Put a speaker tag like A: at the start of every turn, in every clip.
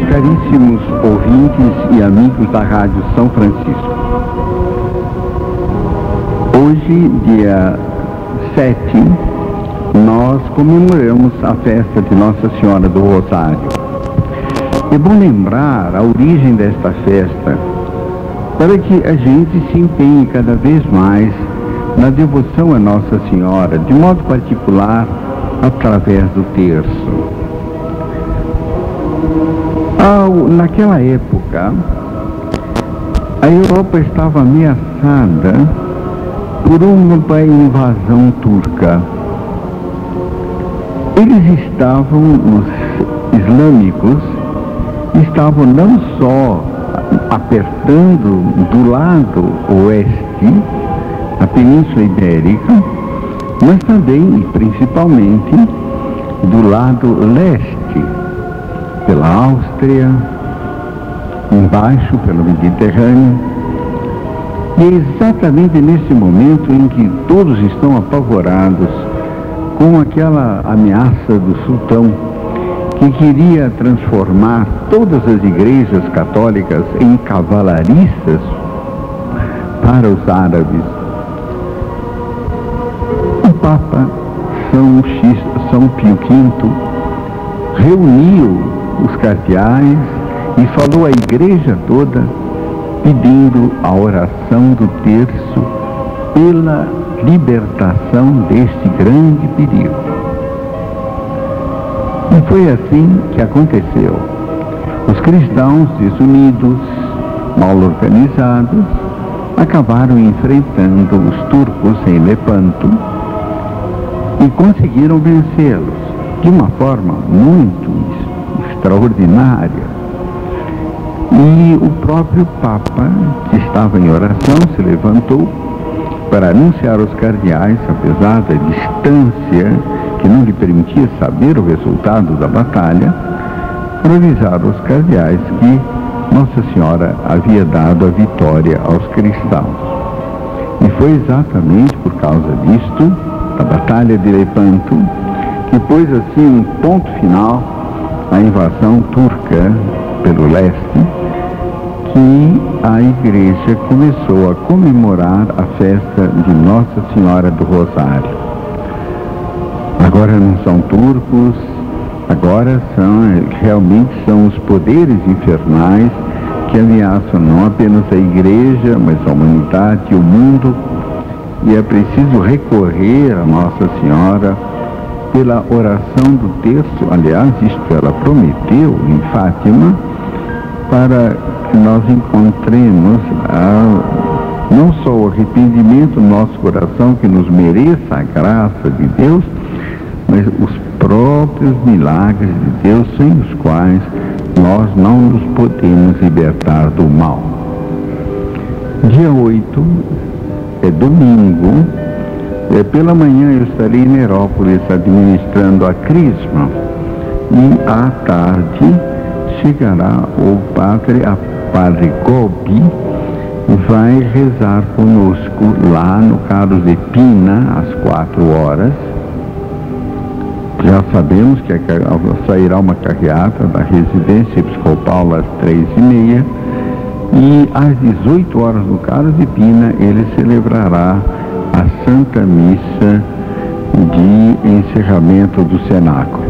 A: Caríssimos ouvintes e amigos da Rádio São Francisco, hoje, dia 7, nós comemoramos a festa de Nossa Senhora do Rosário. É bom lembrar a origem desta festa, para que a gente se empenhe cada vez mais na devoção a Nossa Senhora, de modo particular, através do terço. Naquela época, a Europa estava ameaçada por uma invasão turca. Os islâmicos estavam não só apertando do lado oeste, a Península Ibérica, mas também e principalmente do lado leste, pela Áustria, embaixo pelo Mediterrâneo. E é exatamente nesse momento em que todos estão apavorados com aquela ameaça do sultão, que queria transformar todas as igrejas católicas em cavalariças para os árabes. O Papa São Pio V reuniu os cardeais e falou à igreja toda, pedindo a oração do terço pela libertação deste grande perigo. E foi assim que aconteceu. Os cristãos desunidos, mal organizados, acabaram enfrentando os turcos em Lepanto e conseguiram vencê-los de uma forma muito extraordinária. E o próprio Papa, que estava em oração, se levantou para anunciar aos cardeais, apesar da distância que não lhe permitia saber o resultado da batalha, para avisar aos cardeais que Nossa Senhora havia dado a vitória aos cristãos. E foi exatamente por causa disto, da Batalha de Lepanto, que pôs assim um ponto final à invasão turca pelo leste, que a igreja começou a comemorar a festa de Nossa Senhora do Rosário. Agora não são turcos, agora realmente são os poderes infernais que ameaçam não apenas a igreja, mas a humanidade e o mundo, e é preciso recorrer a Nossa Senhora pela oração do terço. Aliás, isto ela prometeu em Fátima, para que nós encontremos não só o arrependimento no nosso coração, que nos mereça a graça de Deus, mas os próprios milagres de Deus, sem os quais nós não nos podemos libertar do mal. Dia 8 é domingo. Pela manhã eu estarei em Herópolis administrando a Crisma, e à tarde chegará o padre Gobi, vai rezar conosco lá no Carlos de Pina às 4 horas. Já sabemos que sairá uma carreata da residência episcopal às 3h30, e às 18 horas no Carlos de Pina ele celebrará a Santa Missa de encerramento do cenáculo.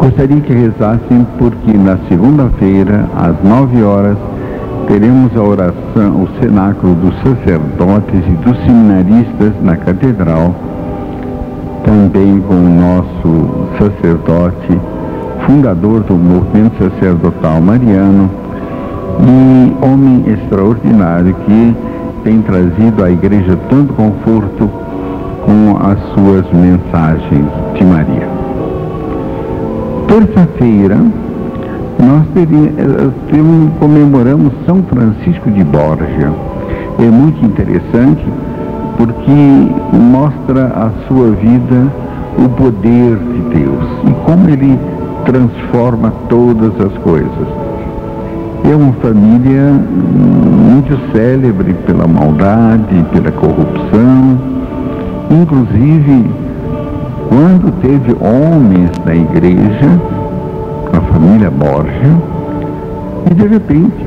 A: Gostaria que rezassem, porque na segunda-feira, às 9 horas, teremos a oração, o cenáculo dos sacerdotes e dos seminaristas na Catedral, também com o nosso sacerdote, fundador do movimento sacerdotal mariano, e homem extraordinário que tem trazido à igreja tanto conforto com as suas mensagens de Maria. Terça-feira, nós comemoramos São Francisco de Borja. É muito interessante porque mostra a sua vida, o poder de Deus e como ele transforma todas as coisas. É uma família muito célebre pela maldade, pela corrupção. Inclusive, quando teve homens na igreja a família Borgia, e de repente,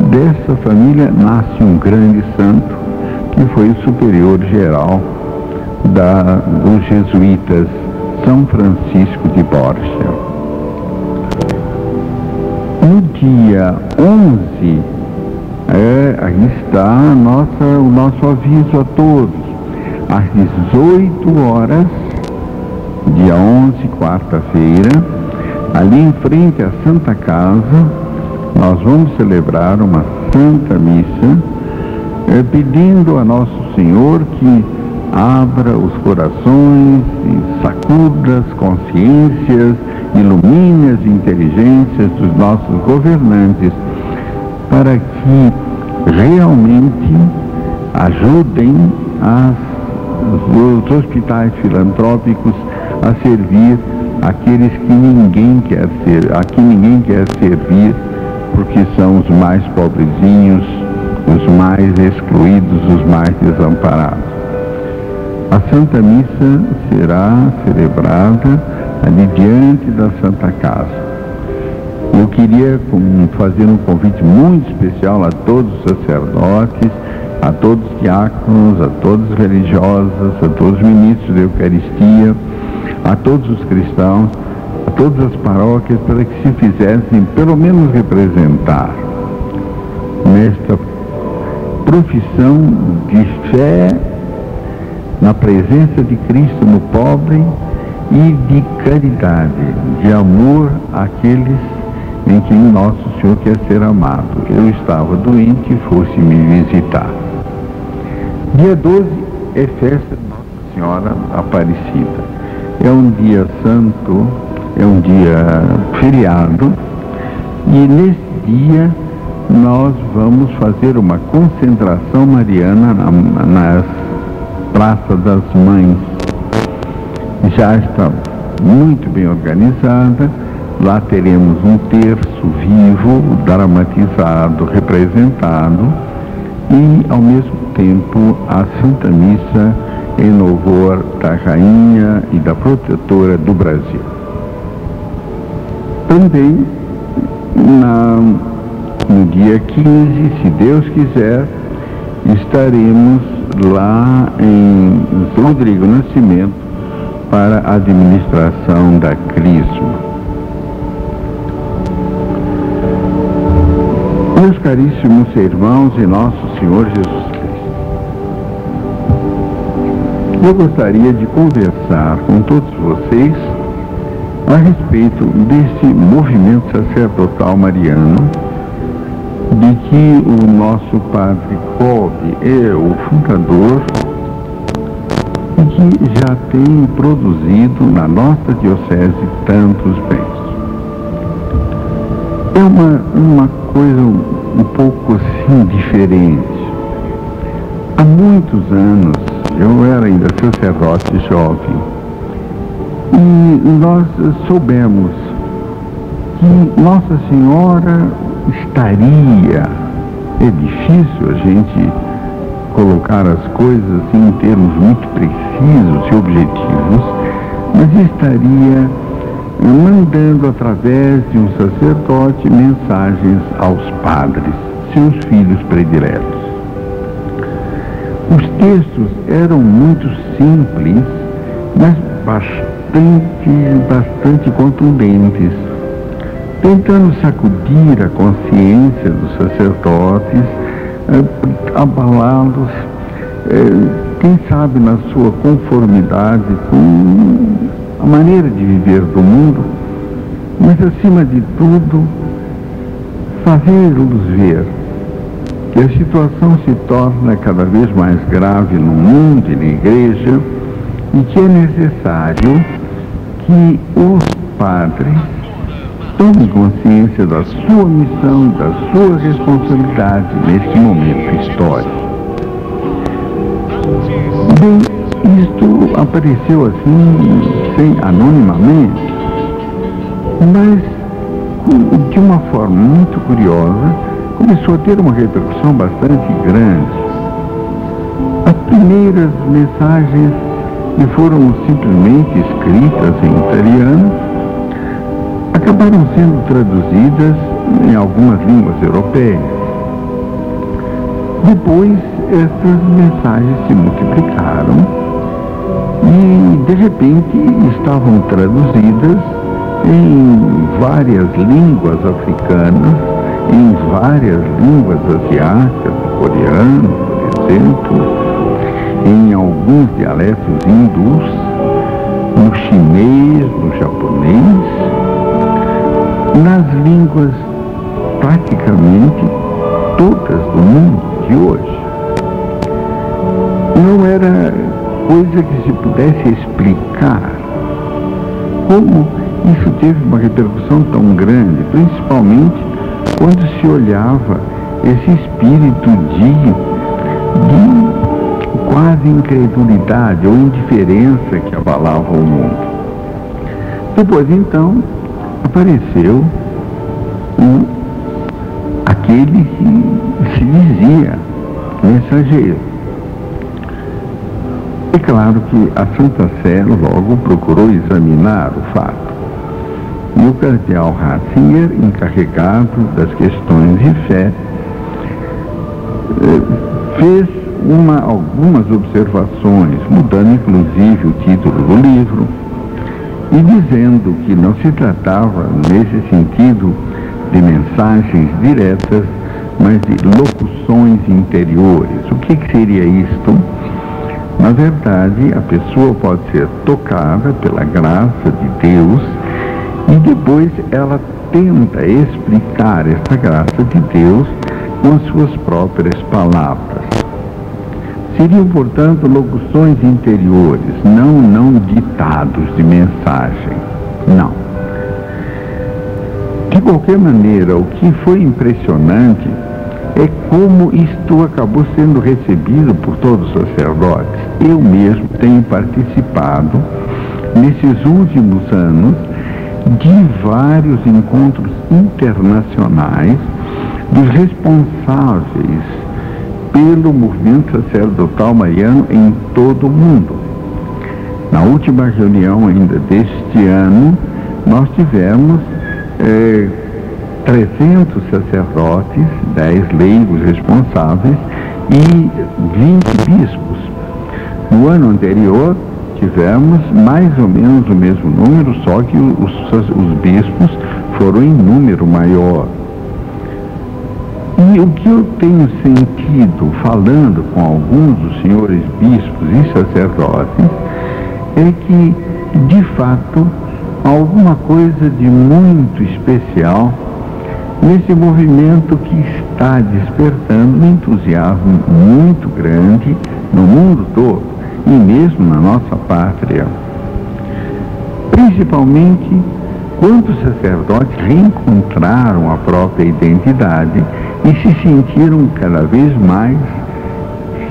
A: dessa família nasce um grande santo, que foi o superior geral dos jesuítas, São Francisco de Borgia. No dia 11, aí está o nosso aviso a todos. Às 18 horas, dia 11, quarta-feira, ali em frente à Santa Casa, nós vamos celebrar uma Santa Missa, pedindo a Nosso Senhor que abra os corações e sacuda as consciências, ilumine as inteligências dos nossos governantes, para que realmente ajudem os hospitais filantrópicos a servir aqueles que ninguém quer servir, porque são os mais pobrezinhos, os mais excluídos, os mais desamparados. A Santa Missa será celebrada ali diante da Santa Casa. Eu queria fazer um convite muito especial a todos os sacerdotes, a todos os diáconos, a todos os religiosos, a todos os ministros da Eucaristia, a todos os cristãos, a todas as paróquias, para que se fizessem pelo menos representar nesta profissão de fé na presença de Cristo no pobre e de caridade, de amor àqueles em quem Nosso Senhor quer ser amado. Eu estava doente e fosse me visitar. Dia 12 é festa de Nossa Senhora Aparecida. É um dia santo, é um dia feriado, e nesse dia nós vamos fazer uma concentração mariana nas Praça das Mães. Já está muito bem organizada. Lá teremos um terço vivo, dramatizado, representado, e ao mesmo tempo a Santa Missa em louvor da Rainha e da Protetora do Brasil. Também no dia 15, se Deus quiser, estaremos lá em Rodrigo Nascimento para a administração da Crisma. Meus caríssimos irmãos e Nosso Senhor Jesus Cristo, eu gostaria de conversar com todos vocês a respeito desse movimento sacerdotal mariano, de que o nosso Padre Kolbe é o fundador e que já tem produzido na nossa diocese tantos bens. É uma coisa um pouco assim diferente. Há muitos anos, eu era ainda sacerdote jovem, e nós soubemos que Nossa Senhora estaria, é difícil a gente colocar as coisas assim em termos muito precisos e objetivos, mas estaria mandando através de um sacerdote mensagens aos padres, seus filhos prediletos. Os textos eram muito simples, mas bastante contundentes, tentando sacudir a consciência dos sacerdotes, abalá-los, quem sabe na sua conformidade com a maneira de viver do mundo, mas acima de tudo, fazê-los ver que a situação se torna cada vez mais grave no mundo e na igreja, e que é necessário que os padres tomem consciência da sua missão, da sua responsabilidade neste momento histórico. Bem, isto apareceu assim, anonimamente, mas de uma forma muito curiosa, começou a ter uma repercussão bastante grande. As primeiras mensagens que foram simplesmente escritas em italiano acabaram sendo traduzidas em algumas línguas europeias. Depois, essas mensagens se multiplicaram e, de repente, estavam traduzidas em várias línguas africanas, em várias línguas asiáticas, coreano, por exemplo, em alguns dialetos hindus, no chinês, no japonês, nas línguas praticamente todas do mundo de hoje. Não era coisa que se pudesse explicar como isso teve uma repercussão tão grande, principalmente quando se olhava esse espírito de quase incredulidade ou indiferença que abalava o mundo. Depois, então, apareceu aquele que se dizia mensageiro. É claro que a Santa Sé logo procurou examinar o fato. E o cardeal Ratzinger, encarregado das questões de fé, fez algumas observações, mudando inclusive o título do livro, e dizendo que não se tratava, nesse sentido, de mensagens diretas, mas de locuções interiores. O que seria isto? Na verdade, a pessoa pode ser tocada pela graça de Deus e depois ela tenta explicar essa graça de Deus com as suas próprias palavras. Seriam, portanto, locuções interiores, não ditados de mensagem. Não. De qualquer maneira, o que foi impressionante é como isto acabou sendo recebido por todos os sacerdotes. Eu mesmo tenho participado, nesses últimos anos, de vários encontros internacionais dos responsáveis pelo movimento sacerdotal mariano em todo o mundo. Na última reunião ainda deste ano, nós tivemos 300 sacerdotes, 10 leigos responsáveis e 20 bispos. No ano anterior, tivemos mais ou menos o mesmo número, só que os bispos foram em número maior. E o que eu tenho sentido, falando com alguns dos senhores bispos e sacerdotes, é que, de fato, há alguma coisa de muito especial nesse movimento que está despertando um entusiasmo muito grande no mundo todo e mesmo na nossa pátria. Principalmente quando os sacerdotes reencontraram a própria identidade e se sentiram cada vez mais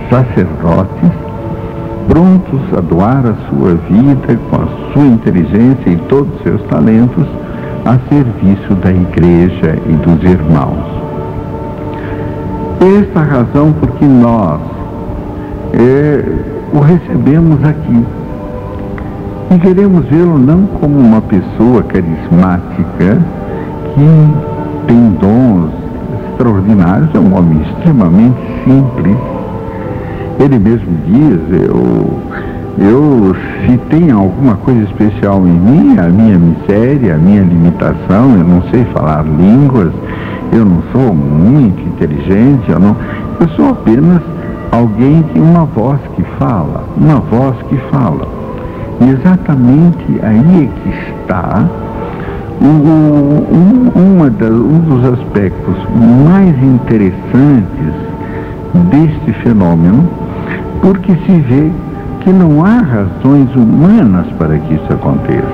A: sacerdotes, prontos a doar a sua vida com a sua inteligência e todos os seus talentos a serviço da Igreja e dos irmãos. Esta é a razão por que nós o recebemos aqui. E queremos vê-lo não como uma pessoa carismática que tem dons extraordinários, é um homem extremamente simples. Ele mesmo diz, se tem alguma coisa especial em mim, a minha miséria, a minha limitação, eu não sei falar línguas, eu não sou muito inteligente, eu sou apenas alguém que uma voz que fala. E exatamente aí é que está um dos aspectos mais interessantes deste fenômeno, porque se vê que não há razões humanas para que isso aconteça.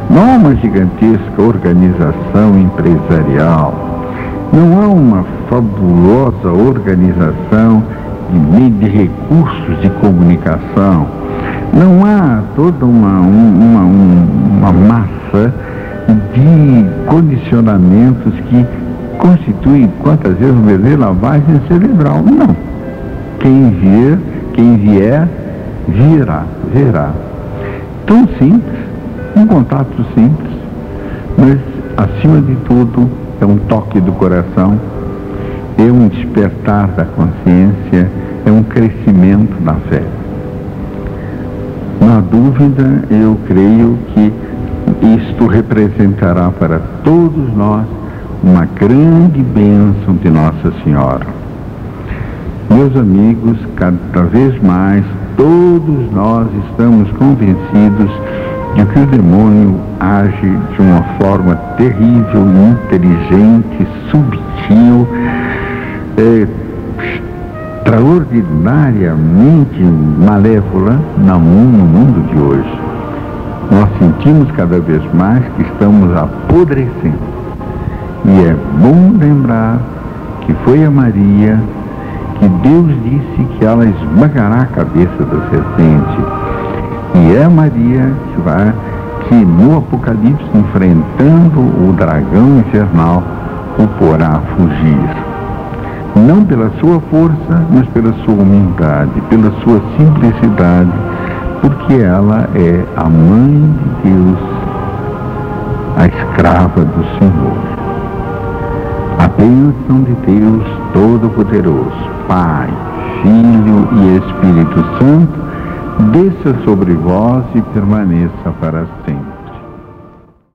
A: Não há uma gigantesca organização empresarial, não há uma fabulosa organização de recursos de comunicação, não há toda uma massa de condicionamentos que constituem, quantas vezes, uma verdadeira lavagem cerebral. Não. Quem vier, verá. Tão simples, um contato simples, mas acima de tudo, é um toque do coração, é um despertar da consciência, é um crescimento da fé. Na dúvida, eu creio que isto representará para todos nós uma grande bênção de Nossa Senhora. Meus amigos, cada vez mais, todos nós estamos convencidos de que o demônio age de uma forma terrível, inteligente, subtil, extraordinariamente malévola no mundo de hoje. Nós sentimos cada vez mais que estamos apodrecendo. E é bom lembrar que foi a Maria que Deus disse que ela esmagará a cabeça da serpente. E é a Maria que no Apocalipse, enfrentando o dragão infernal, o porá a fugir. Não pela sua força, mas pela sua humildade, pela sua simplicidade, porque ela é a mãe de Deus, a escrava do Senhor. A bênção de Deus Todo-Poderoso, Pai, Filho e Espírito Santo, desça sobre vós e permaneça para sempre.